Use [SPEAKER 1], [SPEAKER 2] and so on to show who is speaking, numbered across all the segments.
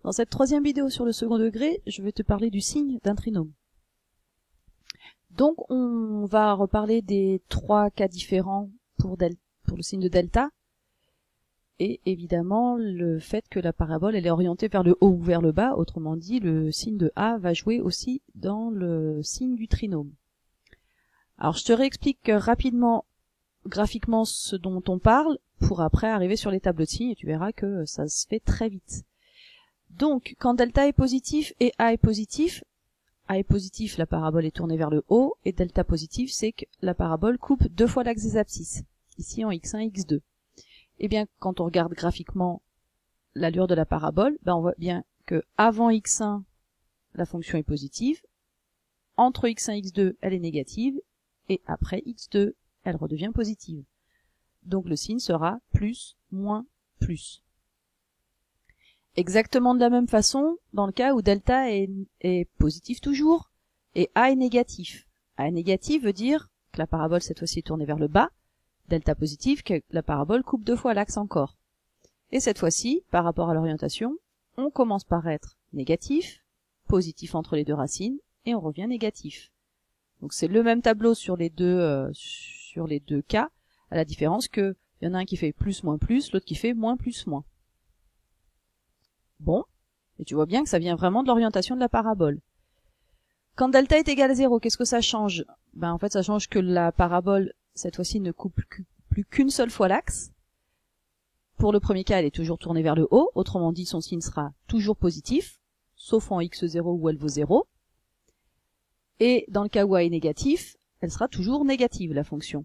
[SPEAKER 1] Dans cette troisième vidéo sur le second degré, je vais te parler du signe d'un trinôme. Donc on va reparler des trois cas différents pour le signe de delta, et évidemment le fait que la parabole elle est orientée vers le haut ou vers le bas, autrement dit le signe de A va jouer aussi dans le signe du trinôme. Alors je te réexplique rapidement, graphiquement ce dont on parle, pour après arriver sur les tableaux de signes, et tu verras que ça se fait très vite. Donc, quand delta est positif et A est positif, la parabole est tournée vers le haut, et delta positif, c'est que la parabole coupe deux fois l'axe des abscisses, ici en x1 et x2. Eh bien, quand on regarde graphiquement l'allure de la parabole, on voit bien que avant x1, la fonction est positive, entre x1 et x2, elle est négative, et après x2, elle redevient positive. Donc le signe sera plus, moins, plus. Exactement de la même façon, dans le cas où delta est positif toujours, et A est négatif. A est négatif veut dire que la parabole cette fois-ci est tournée vers le bas, delta positif que la parabole coupe deux fois l'axe encore. Et cette fois-ci, par rapport à l'orientation, on commence par être négatif, positif entre les deux racines, et on revient négatif. Donc c'est le même tableau sur les deux cas, à la différence que il y en a un qui fait plus, l'autre qui fait moins, plus, moins. Bon, et tu vois bien que ça vient vraiment de l'orientation de la parabole. Quand delta est égal à 0, qu'est-ce que ça change? En fait, ça change que la parabole, cette fois-ci, ne coupe plus qu'une seule fois l'axe. Pour le premier cas, elle est toujours tournée vers le haut, autrement dit, son signe sera toujours positif, sauf en x0 où elle vaut 0. Et dans le cas où A est négatif, elle sera toujours négative, la fonction,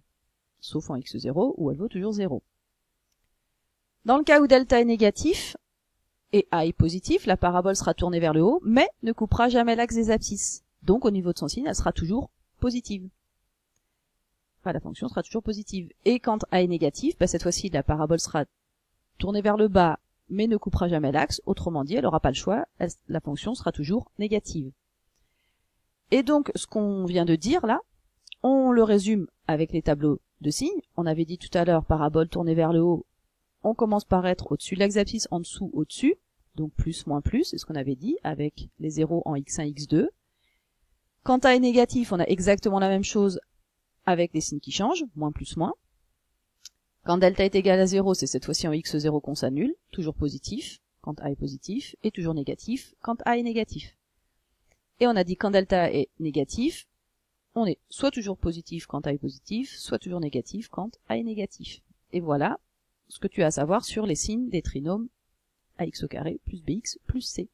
[SPEAKER 1] sauf en x0 où elle vaut toujours 0. Dans le cas où delta est négatif, et A est positif, la parabole sera tournée vers le haut, mais ne coupera jamais l'axe des abscisses. Donc au niveau de son signe, elle sera toujours positive. Enfin, la fonction sera toujours positive. Et quand A est négatif, cette fois-ci, la parabole sera tournée vers le bas, mais ne coupera jamais l'axe. Autrement dit, elle n'aura pas le choix, la fonction sera toujours négative. Et donc, ce qu'on vient de dire là, on le résume avec les tableaux de signes. On avait dit tout à l'heure, parabole tournée vers le haut, on commence par être au-dessus de l'axe des abscisses, en dessous, au-dessus. Donc plus, moins, plus, c'est ce qu'on avait dit, avec les zéros en x1, x2. Quand A est négatif, on a exactement la même chose avec les signes qui changent, moins, plus, moins. Quand delta est égal à 0, c'est cette fois-ci en x0 qu'on s'annule, toujours positif, quand A est positif, et toujours négatif, quand A est négatif. Et on a dit quand delta est négatif, on est soit toujours positif quand A est positif, soit toujours négatif quand A est négatif. Et voilà ce que tu as à savoir sur les signes des trinômes ax au carré plus bx plus c.